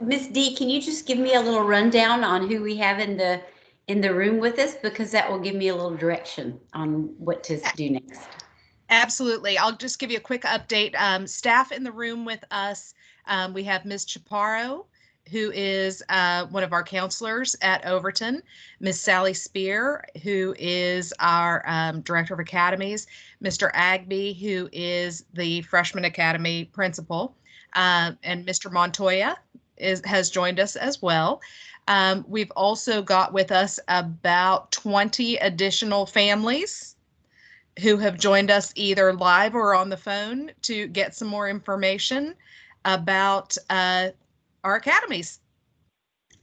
Miss D, can you just give me a little rundown on who we have in the room with us, because that will give me a little direction on what to do next. Absolutely. I'll just give you a quick update. Staff in the room with us, we have Ms. Chaparro, who is one of our counselors at Overton, Ms. Sally Spear, who is our Director of Academies, Mr. Agby, who is the Freshman Academy Principal, and Mr. Montoya has joined us as well. We've also got with us about 20 additional families who have joined us either live or on the phone to get some more information about our academies.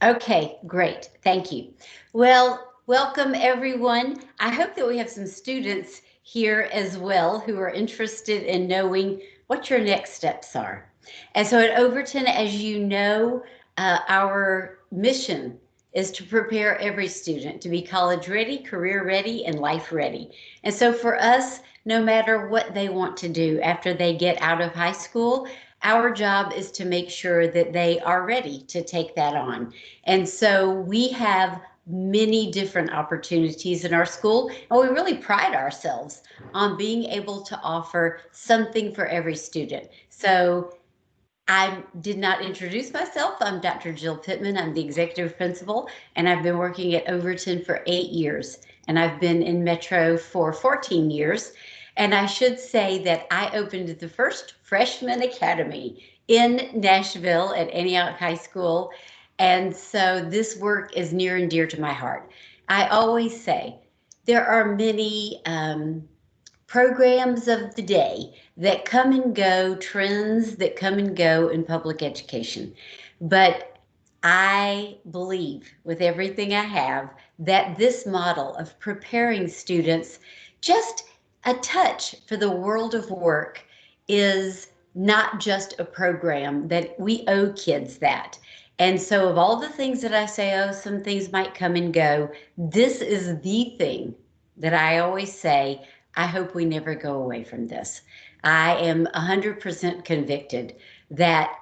Okay, great. Thank you. Well, welcome everyone. I hope that we have some students here as well who are interested in knowing what your next steps are. And so at Overton, as you know, our mission is to prepare every student to be college ready, career ready, and life ready. And so for us, no matter what they want to do after they get out of high school, our job is to make sure that they are ready to take that on. And so we have many different opportunities in our school, and we really pride ourselves on being able to offer something for every student. So I did not introduce myself. I'm Dr. Jill Pittman. I'm the executive principal, and I've been working at Overton for 8 years, and I've been in Metro for 14 years. And I should say that I opened the first freshman academy in Nashville at Antioch High School. And so this work is near and dear to my heart. I always say there are many programs of the day that come and go, trends that come and go in public education. But I believe with everything I have that this model of preparing students just a touch for the world of work is not just a program that we owe kids that. And so of all the things that I say, oh, some things might come and go, this is the thing that I always say, I hope we never go away from this. I am 100% convicted that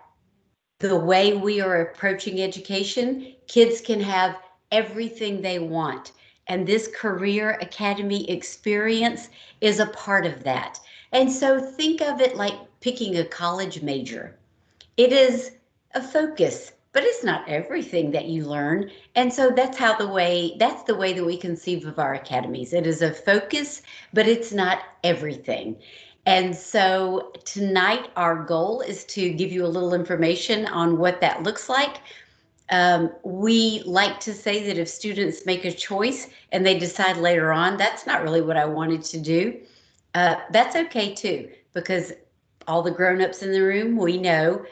the way we are approaching education, kids can have everything they want. And this career academy experience is a part of that. And so think of it like picking a college major. It is a focus, but it's not everything that you learn. And so that's the way that we conceive of our academies. It is a focus, but it's not everything. And so tonight our goal is to give you a little information on what that looks like. We like to say that if students make a choice and they decide later on, that's not really what I wanted to do, that's okay too, because all the grown-ups in the room, we know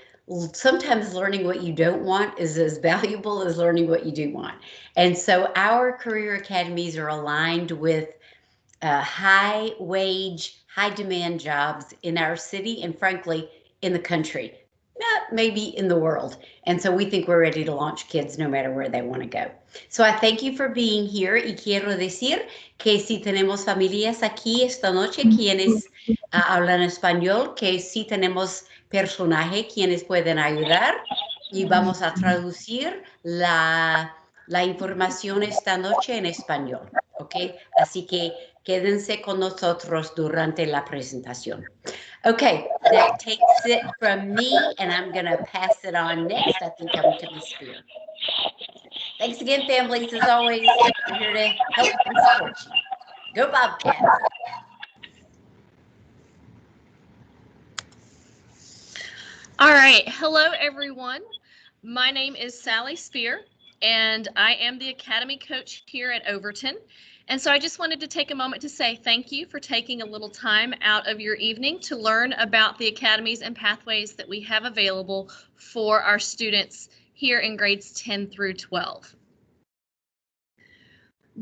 sometimes learning what you don't want is as valuable as learning what you do want. And so our career academies are aligned with high wage, high demand jobs in our city and frankly, in the country, maybe in the world. And so we think we're ready to launch kids no matter where they want to go. So I thank you for being here y quiero decir que si tenemos familias aquí esta noche quienes hablan español, que si tenemos personajes quienes pueden ayudar y vamos a traducir la información esta noche en español, ¿ok? Así que quédense con nosotros durante la presentación. Okay, that takes it from me, and I'm going to pass it on next. I think I'm to Ms. Spear. Thanks again, families. As always, we're here to help and support you. Go Bobcats! All right. Hello, everyone. My name is Sally Spear, and I am the Academy Coach here at Overton. And so I just wanted to take a moment to say thank you for taking a little time out of your evening to learn about the academies and pathways that we have available for our students here in grades 10 through 12.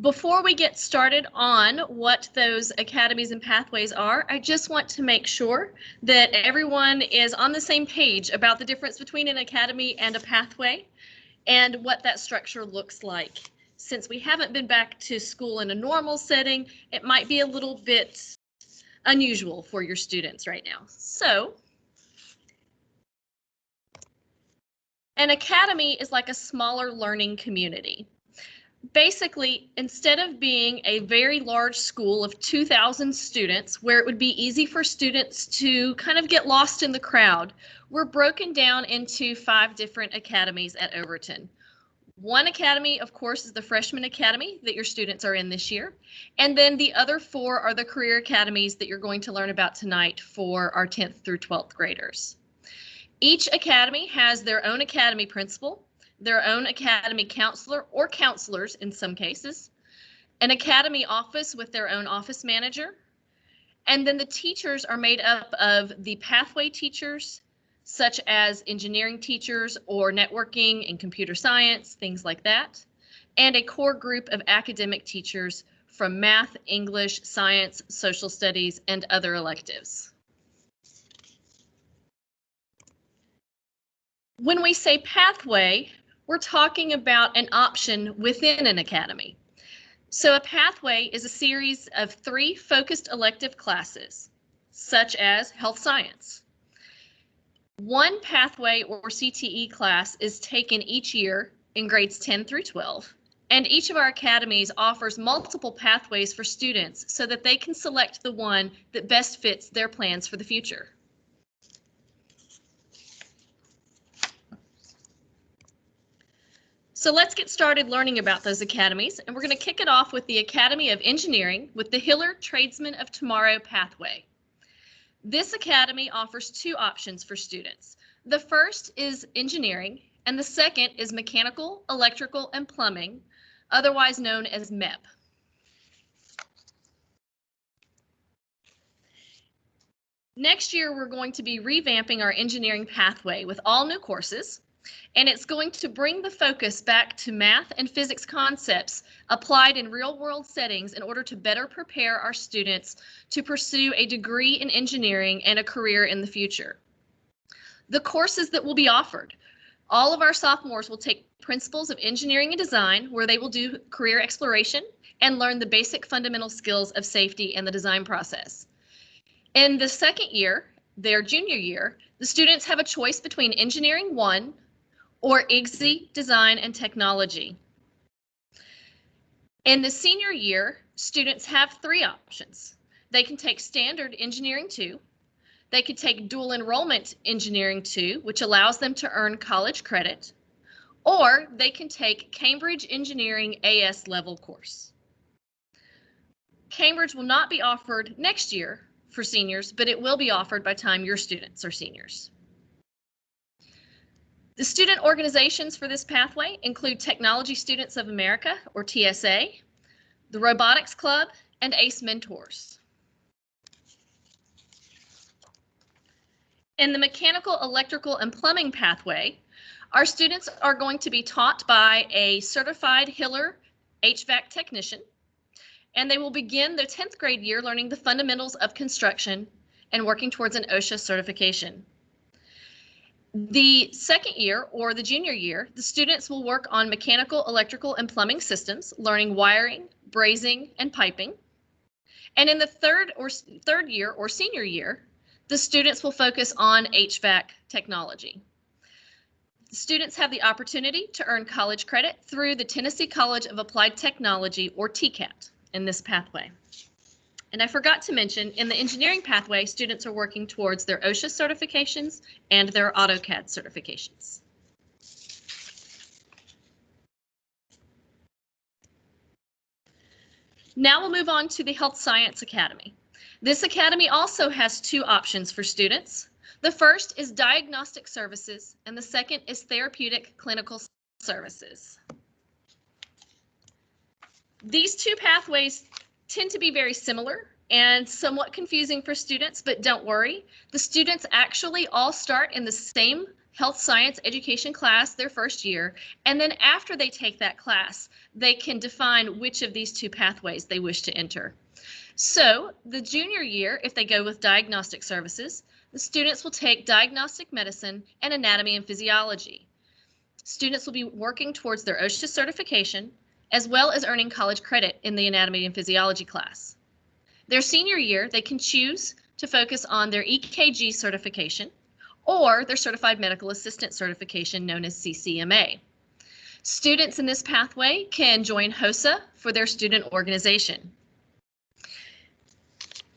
Before we get started on what those academies and pathways are, I just want to make sure that everyone is on the same page about the difference between an academy and a pathway and what that structure looks like. Since we haven't been back to school in a normal setting, it might be a little bit unusual for your students right now. So, An academy is like a smaller learning community. Basically, instead of being a very large school of 2,000 students where it would be easy for students to kind of get lost in the crowd, we're broken down into 5 different academies at Overton. One academy, of course, is the freshman academy that your students are in this year. And then the other 4 are the career academies that you're going to learn about tonight for our 10th through 12th graders. Each academy has their own academy principal, their own academy counselor or counselors in some cases, an academy office with their own office manager, and then the teachers are made up of the pathway teachers, such as engineering teachers or networking and computer science, things like that, and a core group of academic teachers from math, English, science, social studies, and other electives. When we say pathway, we're talking about an option within an academy. So a pathway is a series of 3 focused elective classes, such as health science. One pathway or CTE class is taken each year in grades 10 through 12, and each of our academies offers multiple pathways for students so that they can select the one that best fits their plans for the future. So let's get started learning about those academies, and we're going to kick it off with the Academy of Engineering with the Hiller Tradesmen of Tomorrow pathway. This academy offers 2 options for students. The first is engineering, and the second is mechanical, electrical, and plumbing, otherwise known as MEP. Next year, we're going to be revamping our engineering pathway with all new courses. And it's going to bring the focus back to math and physics concepts applied in real-world settings in order to better prepare our students to pursue a degree in engineering and a career in the future. The courses that will be offered: all of our sophomores will take Principles of Engineering and Design, where they will do career exploration and learn the basic fundamental skills of safety and the design process. In the second year, their junior year, the students have a choice between Engineering 1 or IGSE Design and Technology. In the senior year, students have 3 options. They can take Standard Engineering 2, they could take Dual Enrollment Engineering 2, which allows them to earn college credit, or they can take Cambridge Engineering AS level course. Cambridge will not be offered next year for seniors, but it will be offered by the time your students are seniors. The student organizations for this pathway include Technology Students of America, or TSA, the Robotics Club, and ACE Mentors. In the Mechanical, Electrical, and Plumbing pathway, our students are going to be taught by a certified Hiller HVAC technician, and they will begin their 10th grade year learning the fundamentals of construction and working towards an OSHA certification. The second year, or the junior year, the students will work on mechanical, electrical, and plumbing systems, learning wiring, brazing, and piping. And in the third year, or senior year, the students will focus on HVAC technology. The students have the opportunity to earn college credit through the Tennessee College of Applied Technology, or TCAT, in this pathway. And I forgot to mention, in the engineering pathway, students are working towards their OSHA certifications and their AutoCAD certifications. Now we'll move on to the Health Science Academy. This academy also has 2 options for students. The first is diagnostic services, and the second is therapeutic clinical services. These 2 pathways tend to be very similar and somewhat confusing for students, but don't worry. The students actually all start in the same health science education class their first year, and then after they take that class, they can define which of these 2 pathways they wish to enter. So the junior year, if they go with diagnostic services, the students will take diagnostic medicine and anatomy and physiology. Students will be working towards their OSHA certification, as well as earning college credit in the anatomy and physiology class. Their senior year, they can choose to focus on their EKG certification, or their Certified Medical Assistant certification known as CCMA. Students in this pathway can join HOSA for their student organization.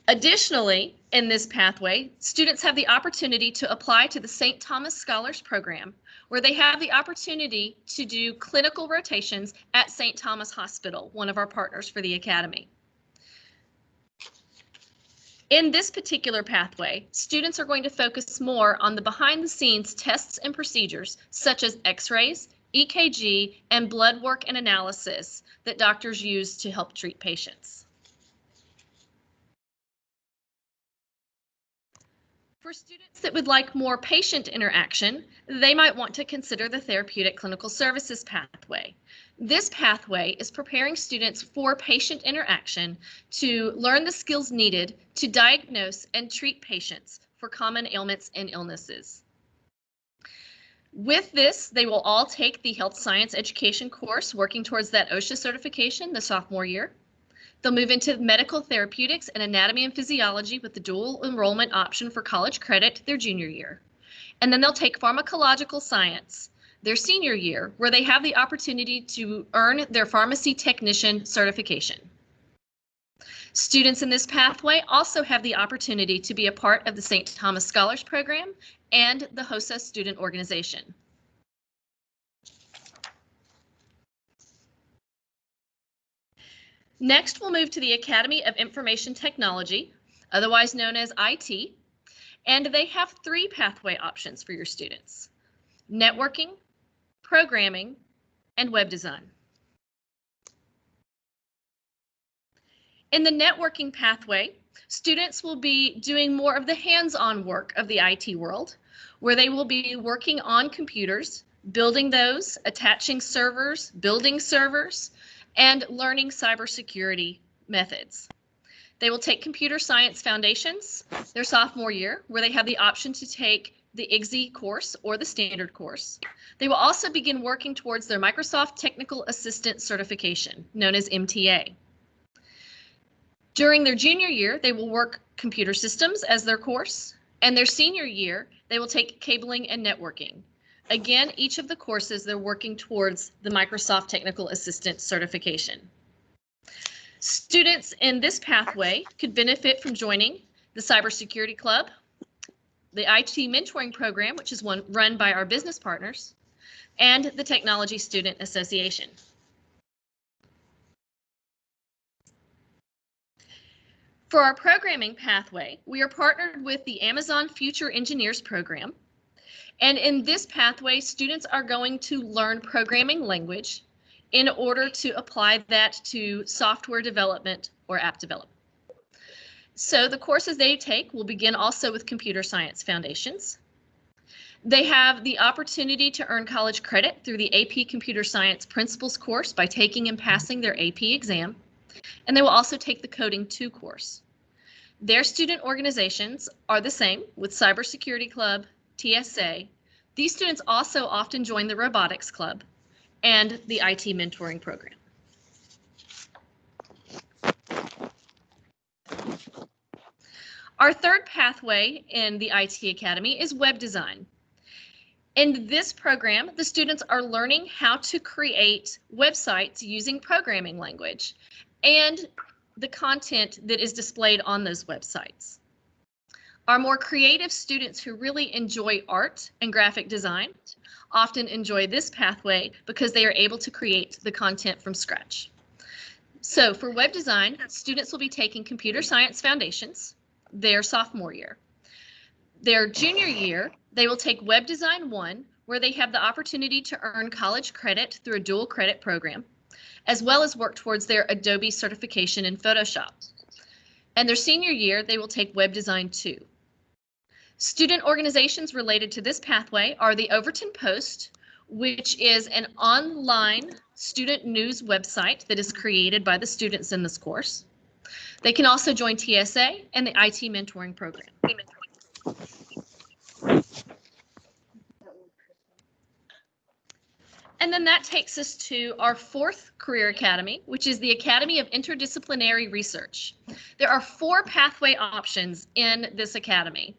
Additionally, in this pathway, students have the opportunity to apply to the St. Thomas Scholars Program, where they have the opportunity to do clinical rotations at St. Thomas Hospital, one of our partners for the Academy. In this particular pathway, students are going to focus more on the behind-the-scenes tests and procedures, such as x-rays, EKG, and blood work and analysis that doctors use to help treat patients. For students that would like more patient interaction, they might want to consider the Therapeutic Clinical Services pathway. This pathway is preparing students for patient interaction to learn the skills needed to diagnose and treat patients for common ailments and illnesses. With this, they will all take the Health Science Education course working towards that OSHA certification the sophomore year. They'll move into medical therapeutics and anatomy and physiology with the dual enrollment option for college credit their junior year. And then they'll take pharmacological science their senior year, where they have the opportunity to earn their pharmacy technician certification. Students in this pathway also have the opportunity to be a part of the St. Thomas Scholars Program and the HOSA student organization. Next, we'll move to the Academy of Information Technology, otherwise known as IT, and they have 3 pathway options for your students: networking, programming, and web design. In the networking pathway, students will be doing more of the hands-on work of the IT world, where they will be working on computers, building those, attaching servers, building servers, and learning cybersecurity methods. They will take Computer Science Foundations their sophomore year, where they have the option to take the IGSE course or the standard course. They will also begin working towards their Microsoft Technical Assistant certification, known as MTA. During their junior year, they will work computer systems as their course, and their senior year, they will take cabling and networking. Again, each of the courses, they're working towards the Microsoft Technical Assistant certification. Students in this pathway could benefit from joining the Cybersecurity Club, the IT Mentoring Program, which is run by our business partners, and the Technology Student Association. For our programming pathway, we are partnered with the Amazon Future Engineers Program. And in this pathway, students are going to learn programming language in order to apply that to software development or app development. So the courses they take will begin also with Computer Science Foundations. They have the opportunity to earn college credit through the AP Computer Science Principles course by taking and passing their AP exam. And they will also take the Coding 2 course. Their student organizations are the same with Cybersecurity Club, TSA. These students also often join the Robotics Club and the IT Mentoring Program. Our third pathway in the IT Academy is web design. In this program, the students are learning how to create websites using programming language and the content that is displayed on those websites. Our more creative students who really enjoy art and graphic design often enjoy this pathway because they are able to create the content from scratch. So for web design, students will be taking Computer Science Foundations their sophomore year. Their junior year, they will take Web Design 1, where they have the opportunity to earn college credit through a dual credit program, as well as work towards their Adobe certification in Photoshop. And their senior year, they will take Web Design 2. Student organizations related to this pathway are the Overton Post, which is an online student news website that is created by the students in this course. They can also join TSA and the IT Mentoring Program. And then that takes us to our fourth career academy, which is the Academy of Interdisciplinary Research. There are 4 pathway options in this academy.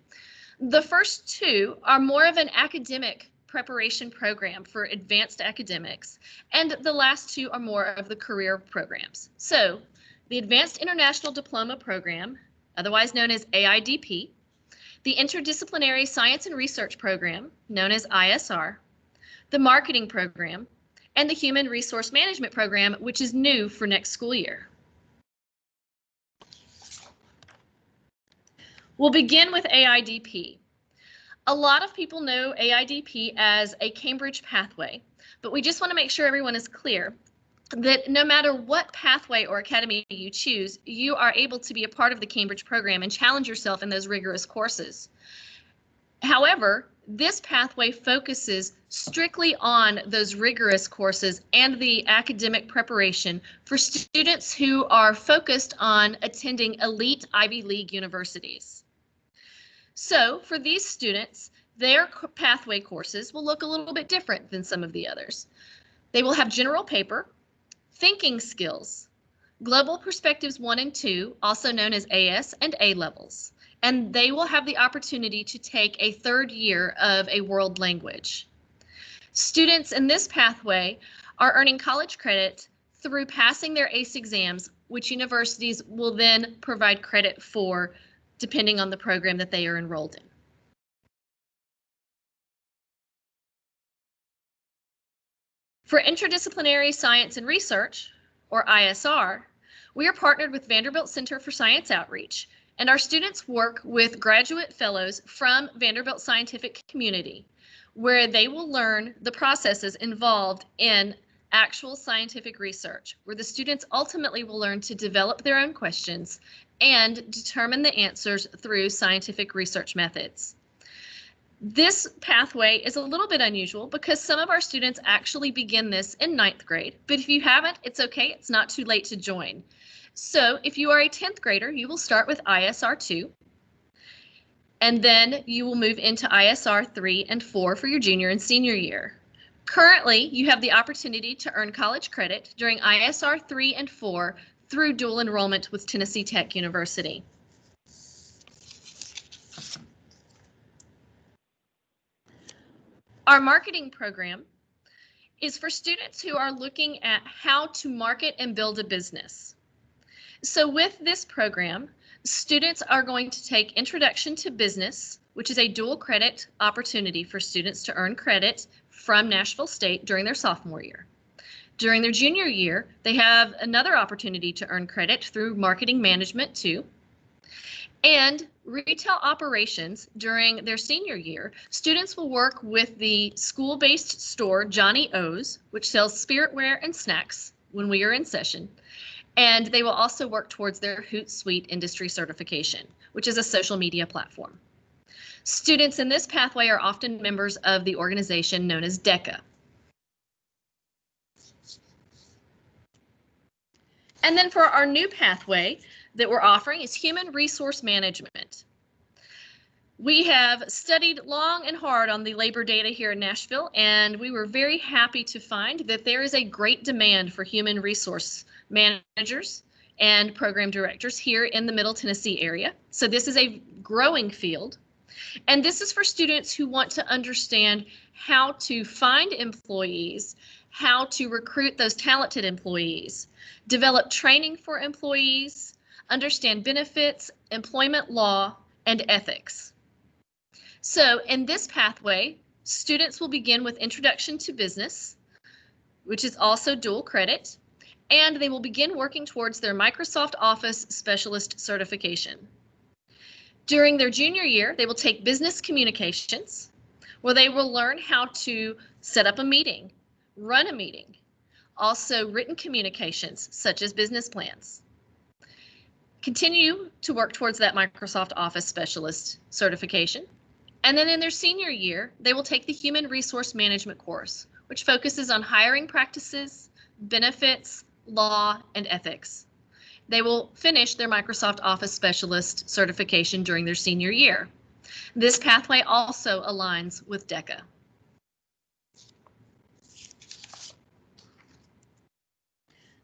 The first two are more of an academic preparation program for advanced academics, and the last two are more of the career programs. So the Advanced International Diploma Program, otherwise known as AIDP, the Interdisciplinary Science and Research Program, known as ISR, the Marketing Program, and the Human Resource Management Program, which is new for next school year. We'll begin with AIDP. A lot of people know AIDP as a Cambridge pathway, but we just want to make sure everyone is clear that no matter what pathway or academy you choose, you are able to be a part of the Cambridge program and challenge yourself in those rigorous courses. However, this pathway focuses strictly on those rigorous courses and the academic preparation for students who are focused on attending elite Ivy League universities. So for these students, their pathway courses will look a little bit different than some of the others. They will have general paper, thinking skills, global perspectives 1 and 2, also known as AS and A levels, and they will have the opportunity to take a third year of a world language. Students in this pathway are earning college credit through passing their ACE exams, which universities will then provide credit for depending on the program that they are enrolled in. For Interdisciplinary Science and Research, or ISR, we are partnered with Vanderbilt Center for Science Outreach, and our students work with graduate fellows from Vanderbilt Scientific Community, where they will learn the processes involved in actual scientific research, where the students ultimately will learn to develop their own questions and determine the answers through scientific research methods. This pathway is a little bit unusual because some of our students actually begin this in 9th grade, but if you haven't, it's okay, it's not too late to join. So if you are a 10th grader, you will start with ISR 2, and then you will move into ISR 3 and 4 for your junior and senior year. Currently, you have the opportunity to earn college credit during ISR 3 and 4 through dual enrollment with Tennessee Tech University. Our marketing program is for students who are looking at how to market and build a business. So with this program, students are going to take Introduction to Business, which is a dual credit opportunity for students to earn credit from Nashville State during their sophomore year. During their junior year, they have another opportunity to earn credit through Marketing Management 2. And retail operations during their senior year, students will work with the school-based store Johnny O's, which sells spiritware and snacks when we are in session. And they will also work towards their Hootsuite industry certification, which is a social media platform. Students in this pathway are often members of the organization known as DECA. And then for our new pathway that we're offering is Human Resource Management. We have studied long and hard on the labor data here in Nashville, and we were very happy to find that there is a great demand for human resource managers and program directors here in the Middle Tennessee area. So this is a growing field, and this is for students who want to understand how to find employees, how to recruit those talented employees, develop training for employees, understand benefits, employment law, and ethics. So in this pathway, students will begin with Introduction to Business, which is also dual credit, and they will begin working towards their Microsoft Office Specialist certification. During their junior year, they will take Business Communications, where they will learn how to set up a meeting, run a meeting, also written communications such as business plans. Continue to work towards that Microsoft Office Specialist certification. And then in their senior year, they will take the Human Resource Management course, which focuses on hiring practices, benefits, law, and ethics. They will finish their Microsoft Office Specialist certification during their senior year. This pathway also aligns with DECA.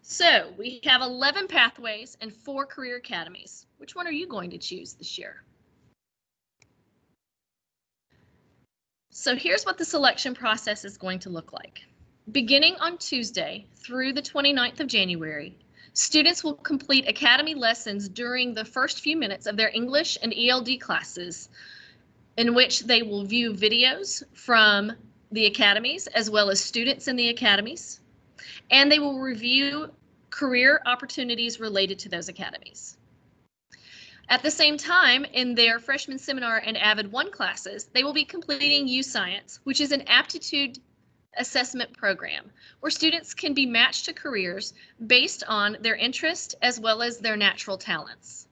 So we have 11 pathways and 4 career academies. Which one are you going to choose this year? So here's what the selection process is going to look like. Beginning on Tuesday through the 29th of January, students will complete academy lessons during the first few minutes of their English and ELD classes, in which they will view videos from the academies as well as students in the academies, and they will review career opportunities related to those academies. At the same time, in their freshman seminar and Avid 1 classes, they will be completing U-Science, which is an aptitude assessment program where students can be matched to careers based on their interest as well as their natural talents.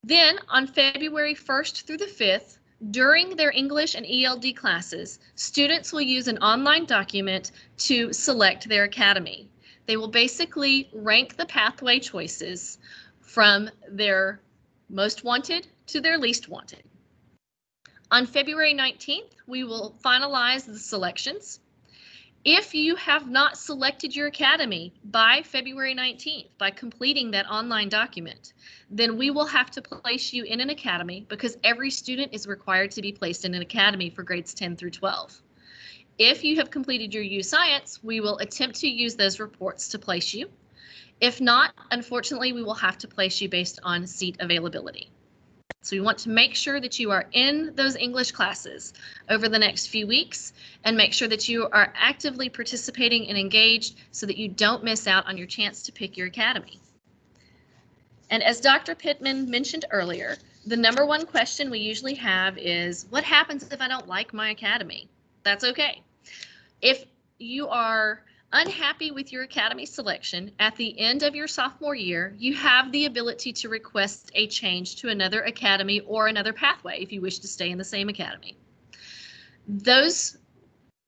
Then on February 1st through the 5th, during their English and ELD classes, students will use an online document to select their academy. They will basically rank the pathway choices from their most wanted to their least wanted. On February 19th, we will finalize the selections. If you have not selected your academy by February 19th, by completing that online document, then we will have to place you in an academy because every student is required to be placed in an academy for grades 10 through 12. If you have completed your U-Science, we will attempt to use those reports to place you. If not, unfortunately, we will have to place you based on seat availability. So we want to make sure that you are in those English classes over the next few weeks and make sure that you are actively participating and engaged so that you don't miss out on your chance to pick your academy. And as Dr. Pittman mentioned earlier, the number one question we usually have is, what happens if I don't like my academy? That's okay. If you are unhappy with your academy selection at the end of your sophomore year, you have the ability to request a change to another academy or another pathway if you wish to stay in the same academy. Those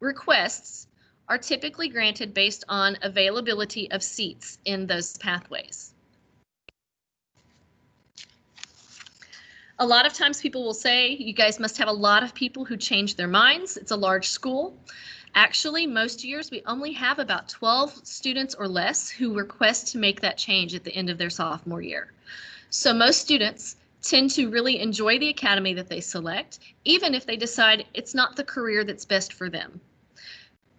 requests are typically granted based on availability of seats in those pathways. A lot of times people will say, you guys must have a lot of people who change their minds. It's a large school. Actually, most years we only have about 12 students or less who request to make that change at the end of their sophomore year. So most students tend to really enjoy the academy that they select, even if they decide it's not the career that's best for them.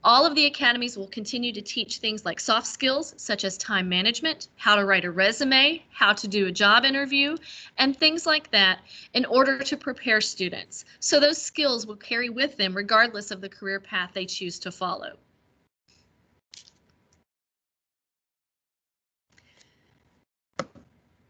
All of the academies will continue to teach things like soft skills, such as time management, how to write a resume, how to do a job interview, and things like that in order to prepare students. So those skills will carry with them regardless of the career path they choose to follow.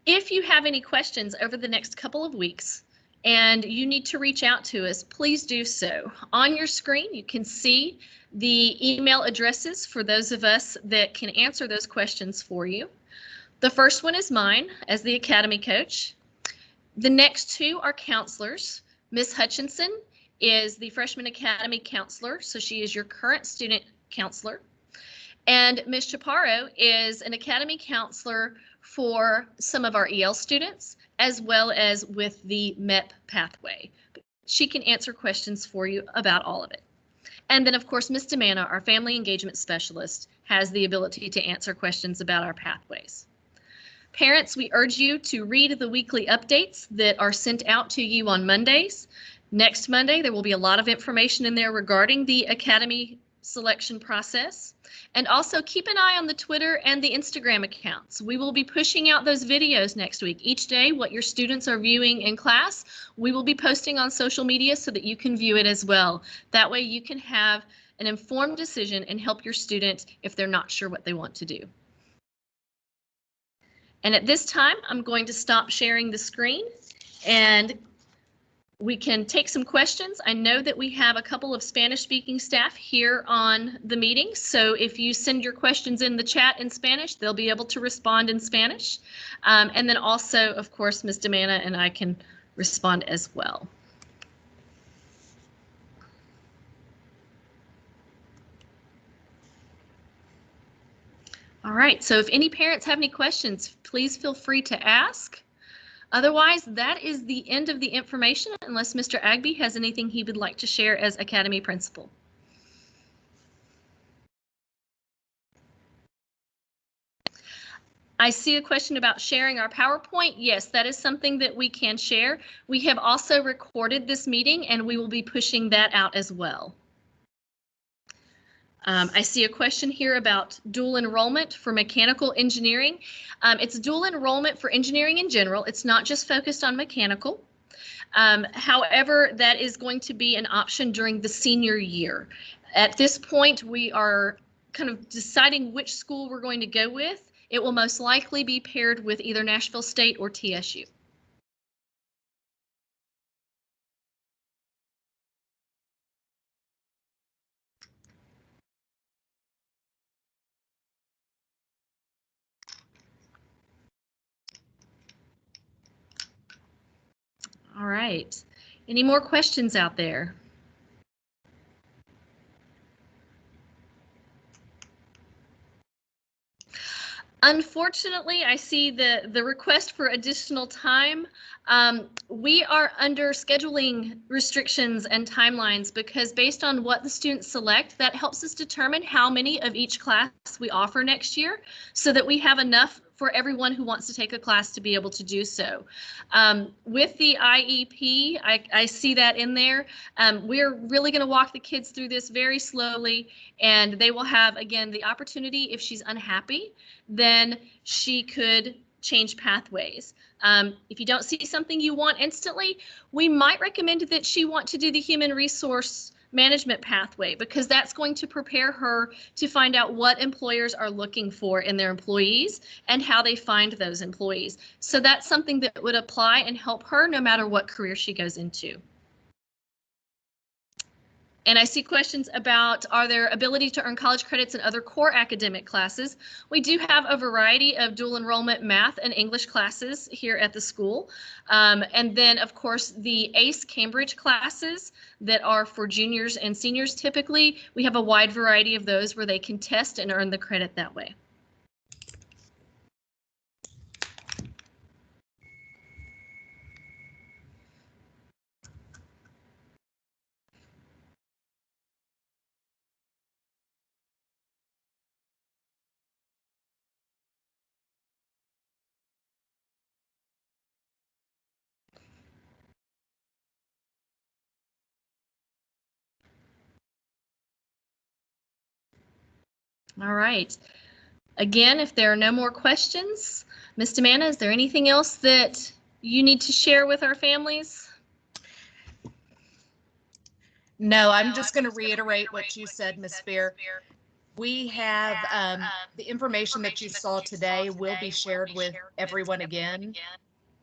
If you have any questions over the next couple of weeks, and you need to reach out to us, please do so. On your screen, you can see the email addresses for those of us that can answer those questions for you. The first one is mine as the academy coach. The next two are counselors. Ms. Hutchinson is the freshman academy counselor, so she is your current student counselor. And Ms. Chaparro is an academy counselor for some of our EL students, as well as with the MEP pathway. She can answer questions for you about all of it. And then, of course, Ms. Demana, our family engagement specialist, has the ability to answer questions about our pathways. Parents, we urge you to read the weekly updates that are sent out to you on Mondays. Next Monday, there will be a lot of information in there regarding the academy selection process. And also keep an eye on the Twitter and the Instagram accounts. We will be pushing out those videos next week. Each day, what your students are viewing in class, we will be posting on social media so that you can view it as well. That way you can have an informed decision and help your student if they're not sure what they want to do. And at this time, I'm going to stop sharing the screen and we can take some questions. I know that we have a couple of Spanish-speaking staff here on the meeting, so if you send your questions in the chat in Spanish, they'll be able to respond in Spanish. And then also, of course, Ms. Demana and I can respond as well. All right, so if any parents have any questions, please feel free to ask. Otherwise, that is the end of the information, unless Mr. Agby has anything he would like to share as Academy Principal. I see a question about sharing our PowerPoint. Yes, that is something that we can share. We have also recorded this meeting and we will be pushing that out as well. I see a question here about dual enrollment for mechanical engineering. It's dual enrollment for engineering in general. It's not just focused on mechanical. However, that is going to be an option during the senior year. At this point, we are kind of deciding which school we're going to go with. It will most likely be paired with either Nashville State or TSU. All right. Any more questions out there? Unfortunately, I see the request for additional time. We are under scheduling restrictions and timelines because based on what the students select, that helps us determine how many of each class we offer next year so that we have enough for everyone who wants to take a class to be able to do so. With the IEP, I see that in there. We're really going to walk the kids through this very slowly, and they will have, again, the opportunity, if she's unhappy, then she could change pathways. If you don't see something you want instantly, we might recommend that she want to do the human resource management pathway because that's going to prepare her to find out what employers are looking for in their employees and how they find those employees. So that's something that would apply and help her no matter what career she goes into. And I see questions about, are there ability to earn college credits in other core academic classes? We do have a variety of dual enrollment math and English classes here at the school. And then, of course, the ACE Cambridge classes that are for juniors and seniors typically. We have a wide variety of those where they can test and earn the credit that way. All right. Again, if there are no more questions, Ms. Demana, is there anything else that you need to share with our families? No, I'm just going to reiterate what you said, Ms. Spear. We have the information that you saw today will be shared with everyone again.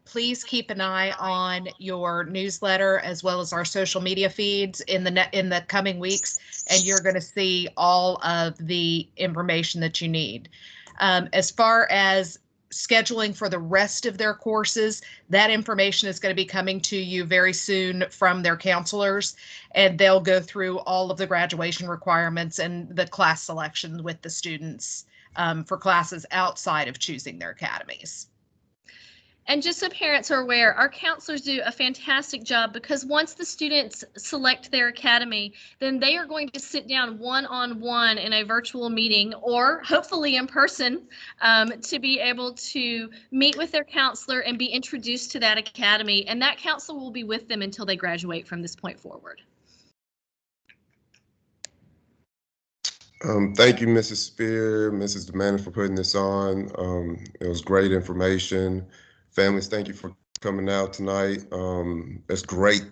Please keep an eye on your newsletter as well as our social media feeds in the coming weeks, and you're going to see all of the information that you need. As far as scheduling for the rest of their courses, that information is going to be coming to you very soon from their counselors, and they'll go through all of the graduation requirements and the class selection with the students for classes outside of choosing their academies. And just so parents are aware, our counselors do a fantastic job because once the students select their academy, then they are going to sit down one-on-one in a virtual meeting or hopefully in person to be able to meet with their counselor and be introduced to that academy. And that counselor will be with them until they graduate from this point forward. Thank you, Mrs. Spear, Mrs. Demana, for putting this on. It was great information. Families, thank you for coming out tonight. It's great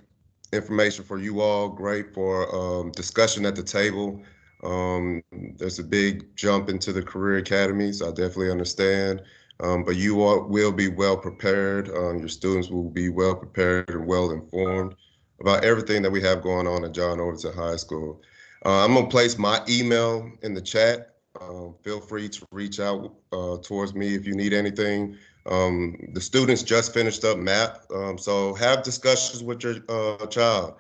information for you all, great for discussion at the table. There's a big jump into the career academies. I definitely understand, but you all will be well prepared. Your students will be well prepared and well informed about everything that we have going on at John Overton High School. I'm going to place my email in the chat. Feel free to reach out towards me if you need anything. The students just finished up math, so have discussions with your child,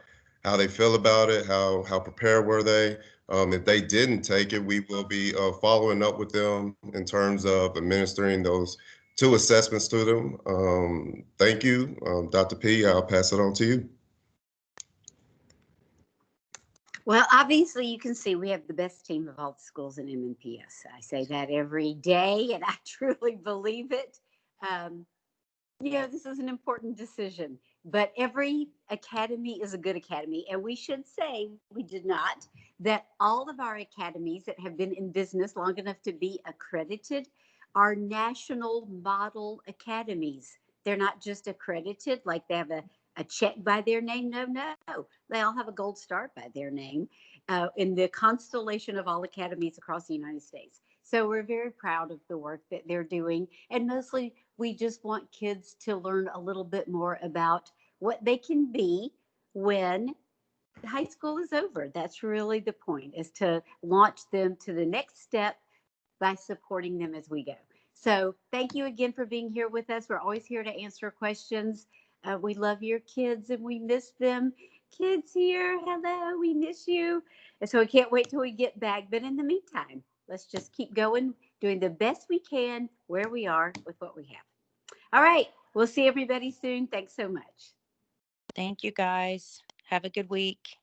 how they feel about it, how prepared were they. If they didn't take it, we will be following up with them in terms of administering those 2 assessments to them. Thank you, Dr. P. I'll pass it on to you. Well, obviously, you can see we have the best team of all the schools in MNPS. I say that every day, and I truly believe it. Um, this is an important decision, but every academy is a good academy. And we should say, we did not, that all of our academies that have been in business long enough to be accredited are national model academies. They're not just accredited, like they have a check by their name. No, no. They all have a gold star by their name in the constellation of all academies across the United States. So we're very proud of the work that they're doing. And mostly we just want kids to learn a little bit more about what they can be when high school is over. That's really the point, is to launch them to the next step by supporting them as we go. So thank you again for being here with us. We're always here to answer questions. We love your kids and we miss them. Kids here, hello, we miss you. And so we can't wait till we get back. But in the meantime, let's just keep going, doing the best we can where we are with what we have. All right. We'll see everybody soon. Thanks so much. Thank you, guys. Have a good week.